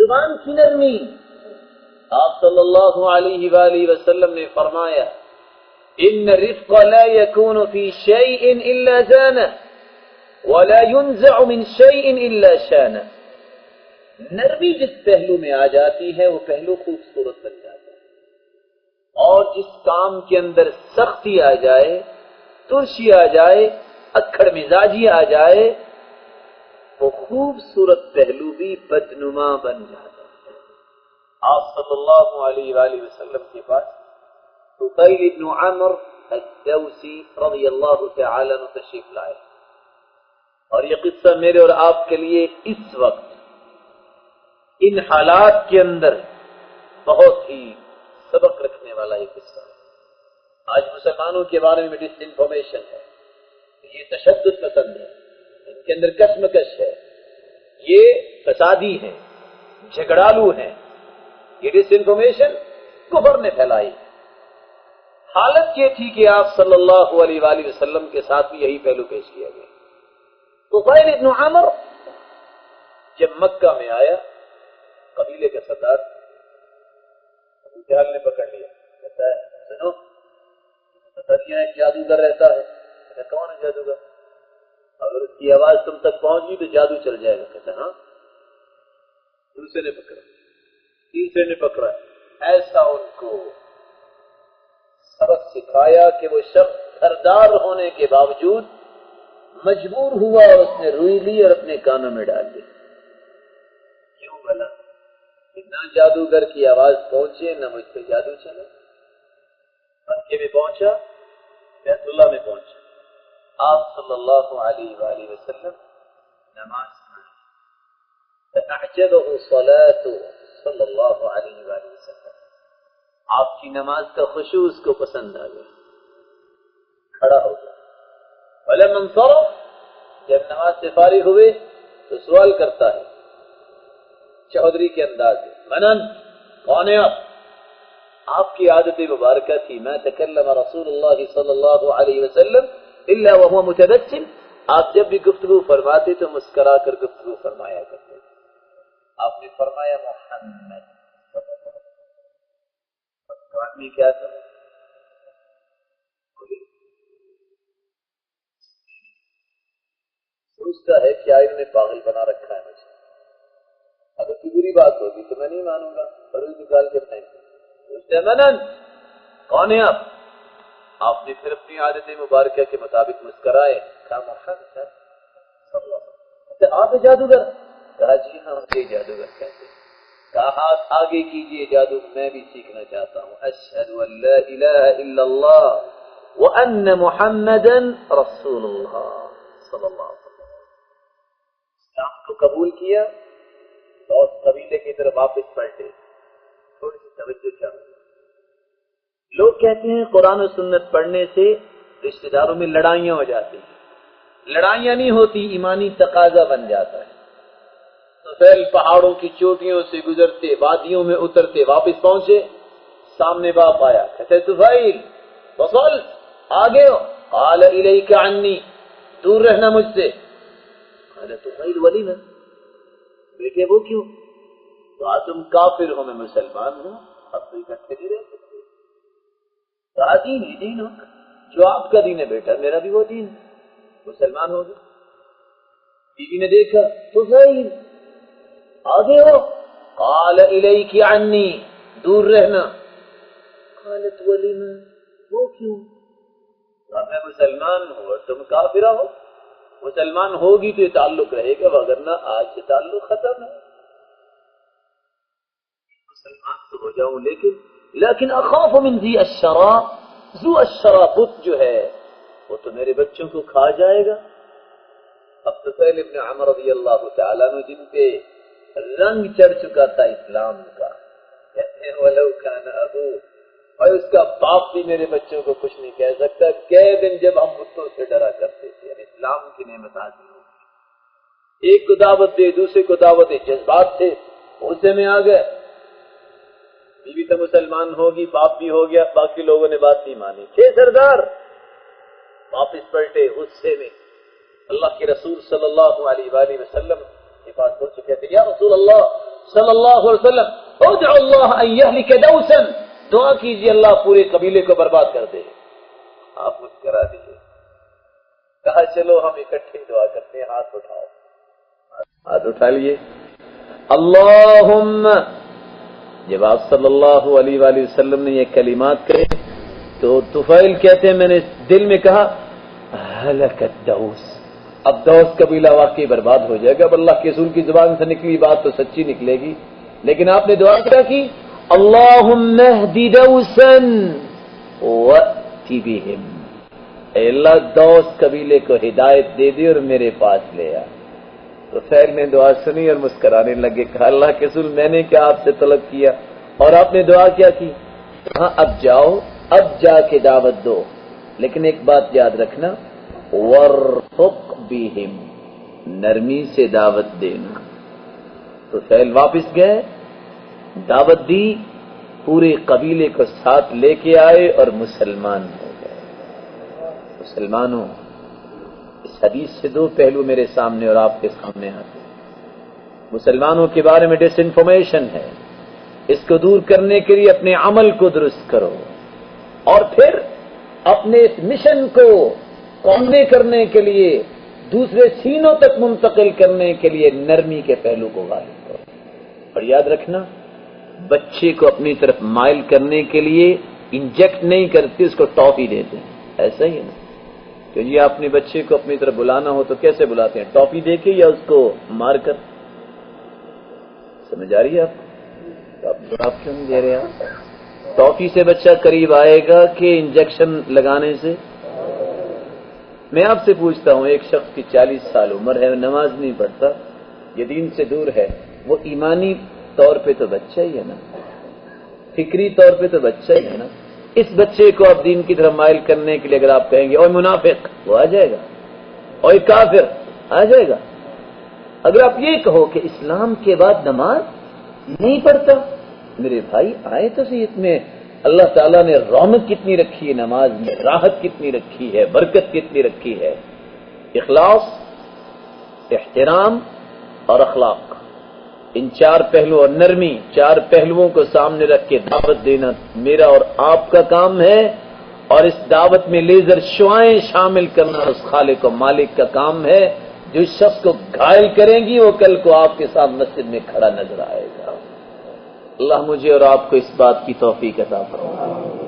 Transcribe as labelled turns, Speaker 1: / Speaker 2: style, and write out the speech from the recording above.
Speaker 1: زبان کی نرمی. آپ صلی اللہ علیہ وآلہ وسلم نے فرمایا ان الرفق لا يكون في شيء الا زانه ولا ينزع من شيء الا شانه. نرمی جس پہلو میں آ جاتی ہے وہ پہلو خوبصورت بن جاتا ہے، اور جس کام کے اندر سختی آ جائے، ترشی آ جائے، اکھڑ مزاجی آ جائے، وہ خوبصورت پہلو بھی بدنما بن جاتا ہے. آپ صلی اللہ علیہ وآلہ وسلم کے پاس طفیل بن عمر الدوسی رضی اللہ تعالی عنہ تشریف لائے، اور یہ قصہ میرے اور آپ کے لیے اس وقت ان حالات کے اندر بہت ہی سبق رکھنے والا یہ قصہ ہے. آج مسلمانوں کے بارے میں ڈس انفارمیشن ہے، یہ تشدد پسند ہے، ان کے اندر کشمکش ہے، یہ فسادی ہیں، جھگڑالو ہیں. یہ ڈس انفارمیشن کفر نے پھیلائی. حالت یہ تھی کہ آپ صلی اللہ علیہ وآلہ وسلم کے ساتھ بھی یہی پہلو پیش کیا گیا. طفیل بن عمر جب مکہ میں آیا، قبیلے کا سردار ابو جہل نے پکڑ لیا. کہتا ہے سنو، پتہ نہیں ہے جادوگر رہتا ہے. کہتا کون ہے جادوگر؟ اگر اس کی آواز تم تک پہنچ گئی تو جادو چل جائے گا. کہتا ہاں. دوسرے نے پکڑا، تیسرے نے پکڑا. ایسا ان کو سبق سکھایا کہ وہ شخص سردار ہونے کے باوجود مجبور ہوا اور اس نے روئی لی اور اپنے کانوں میں ڈال دی. کیوں بھلا؟ نہ جادوگر کی آواز پہنچے نہ مجھ پہ جادو چلے. مکے میں پہنچا، بیت اللہ میں پہنچا، آپ صلی اللہ علیہ وآلہ وسلم نماز پڑھی. فأعجبه صلاته صلی اللہ علیہ وآلہ وسلم. آپ کی نماز کا خشوع اس کو پسند آ گیا، کھڑا ہو گیا. فلما انصرف، جب نماز سے فارغ ہوئے تو سوال کرتا ہے چودھری کے انداز میں، منن کون ہے آپ؟ آپ کی عادت مبارکہ تھی ما تکلم رسول اللہ صلی اللہ علیہ وسلم الا وهو متبسم. آپ جب بھی گفتگو فرماتے تو مسکرا کر گفتگو فرمایا کرتے تھے. آپ نے فرمایا محمد. آدمی کیا کرے؟ سوچتا ہے کیا انہوں نے پاگل بنا رکھا ہے مجھے. اگر کوئی بری بات ہوگی تو میں نہیں مانوں گا، بڑی نکال کے پھینک. منن کون ہے آپ؟ آپ نے پھر اپنی عادت مبارکہ کے مطابق مسکرائے. کہا محمد. آپ جادوگر؟ کہا جی ہاں یہ جادوگر کہتے ہیں. کہا ہاتھ آگے کیجئے، جادو میں بھی سیکھنا چاہتا ہوں. اشہد ان لا الہ الا اللہ وان محمدا رسول اللہ صلی اللہ علیہ وسلم. اسلام کو قبول کیا اور قبیلے کی طرف واپس پلٹے. تھوڑی سی توجہ چاہیے. لوگ کہتے ہیں قرآن و سنت پڑھنے سے رشتہ داروں میں لڑائیاں ہو جاتی ہیں. لڑائیاں نہیں ہوتی، ایمانی تقاضا بن جاتا ہے. طفیل پہاڑوں کی چوٹیوں سے گزرتے، وادیوں میں اترتے، واپس پہنچے، سامنے باپ آیا. کہتے طفیل وصل، آگے ہو. قال الیک عنی، دور رہنا مجھ سے. قال طفیل ولیما، بیٹے وہ کیوں؟ تو تم کافر ہو، میں مسلمان ہوں، اب تو اکٹھے نہیں رہ سکتے. دین ہی دین ہو، جو آپ کا دین ہے بیٹا میرا بھی وہ دین ہے. مسلمان ہو گئے. بیوی نے دیکھا طفیل آگے ہو. قال الیک عنی، دور رہنا. قالت ولیما، وہ کیوں؟ میں مسلمان ہوں اور تم کافرہ ہو. مسلمان ہوگی تو یہ تعلق رہے گا، وگرنہ آج سے تعلق ختم ہے. مسلمان تو ہو جاؤں لیکن اخاف من ذی الشرا، ذو الشرا بت جو ہے وہ تو میرے بچوں کو کھا جائے گا. اب تو طفیل ابن عمر رضی اللہ تعالیٰ عنہ جن پہ رنگ چڑھ چکا تھا اسلام کا، کہتے ہیں وَلَوْ كَانَ أَبُوهُ، اور اس کا باپ بھی میرے بچوں کو کچھ نہیں کہہ سکتا. کئے دن جب ہم بتوں سے ڈرا کرتے تھے، یعنی اسلام کی نعمت حاصل ہو گئی. ایک کو دعوت دے، دوسرے کو دعوت دے، جذبات تھے غصے میں آ گئے. بیوی تو مسلمان ہوگی، باپ بھی ہو گیا، باقی لوگوں نے بات نہیں مانی. چھ سردار واپس پلٹے غصے میں. اللہ کے رسول صلی اللہ علیہ وآلہ وسلم کے پاس پہنچ چکے تھے. یا رسول اللہ صلی اللہ علیہ وسلم ادعو اللہ ان یہلک دوسا، دعا کیجیے اللہ پورے قبیلے کو برباد کر دے. آپ مسکرا دیجیے، کہا چلو ہم اکٹھے دعا کرتے ہیں. ہاتھ اٹھاؤ، ہاتھ اٹھا لیے. اللہم، جب آپ صلی اللہ علیہ وآلہ وسلم نے یہ کلمات کہے تو طفیل کہتے ہیں میں نے دل میں کہا ہلکت دوس، اب دوس قبیلہ واقعی برباد ہو جائے گا. اب اللہ کے رسول کی زبان سے نکلی بات تو سچی نکلے گی. لیکن آپ نے دعا کیا کی، اللہم اہدی دوسا وأتی بہم، اے اللہ دوس قبیلے کو ہدایت دے دے اور میرے پاس لے آ. تو فیل نے دعا سنی اور مسکرانے لگے. کہا اللہ کے رسول میں نے کیا آپ سے طلب کیا، اور آپ نے دعا کیا کی؟ ہاں اب جاؤ، اب جا کے دعوت دو، لیکن ایک بات یاد رکھنا، وارفق بہم، نرمی سے دعوت دینا. تو فیل واپس گئے، دعوت دی، پورے قبیلے کو ساتھ لے کے آئے اور مسلمان ہو گئے. مسلمانوں، اس حدیث سے دو پہلو میرے سامنے اور آپ کے سامنے آتے ہیں. مسلمانوں کے بارے میں ڈس انفارمیشن ہے، اس کو دور کرنے کے لیے اپنے عمل کو درست کرو، اور پھر اپنے اس مشن کو کامنے کرنے کے لیے دوسرے سینوں تک منتقل کرنے کے لیے نرمی کے پہلو کو غالب کرو. اور یاد رکھنا، بچے کو اپنی طرف مائل کرنے کے لیے انجیکٹ نہیں کرتے، اس کو ٹافی دیتے ہیں. ایسا ہی ہے نا کہ جی آپ اپنے بچے کو اپنی طرف بلانا ہو تو کیسے بلاتے ہیں؟ ٹافی دے کے یا اس کو مار کر؟ سمجھ آ رہی ہے آپ کیوں نہیں دے رہے آپ؟ ٹافی سے بچہ قریب آئے گا کہ انجیکشن لگانے سے؟ میں آپ سے پوچھتا ہوں، ایک شخص کی 40 سال عمر ہے، نماز نہیں پڑھتا، یہ دین سے دور ہے، وہ ایمانی طور پہ تو بچہ ہی ہے نا، فکری طور پہ تو بچہ ہی ہے نا. اس بچے کو آپ دین کی طرف مائل کرنے کے لیے اگر آپ کہیں گے اوے منافق، وہ آ جائے گا، اوے کافر، آ جائے گا. اگر آپ یہ کہو کہ اسلام کے بعد نماز نہیں پڑھتا، میرے بھائی آئے تو صحیح، اس میں اللہ تعالیٰ نے رونق کتنی رکھی ہے، نماز میں راحت کتنی رکھی ہے، برکت کتنی رکھی ہے. اخلاص، احترام اور اخلاق، ان چار پہلو اور نرمی، چار پہلوؤں کو سامنے رکھ کے دعوت دینا میرا اور آپ کا کام ہے، اور اس دعوت میں لیزر شعائیں شامل کرنا اس خالق و مالک کا کام ہے. جو اس شخص کو گھائل کریں گی وہ کل کو آپ کے ساتھ مسجد میں کھڑا نظر آئے گا. اللہ مجھے اور آپ کو اس بات کی توفیق عطا فرمائے.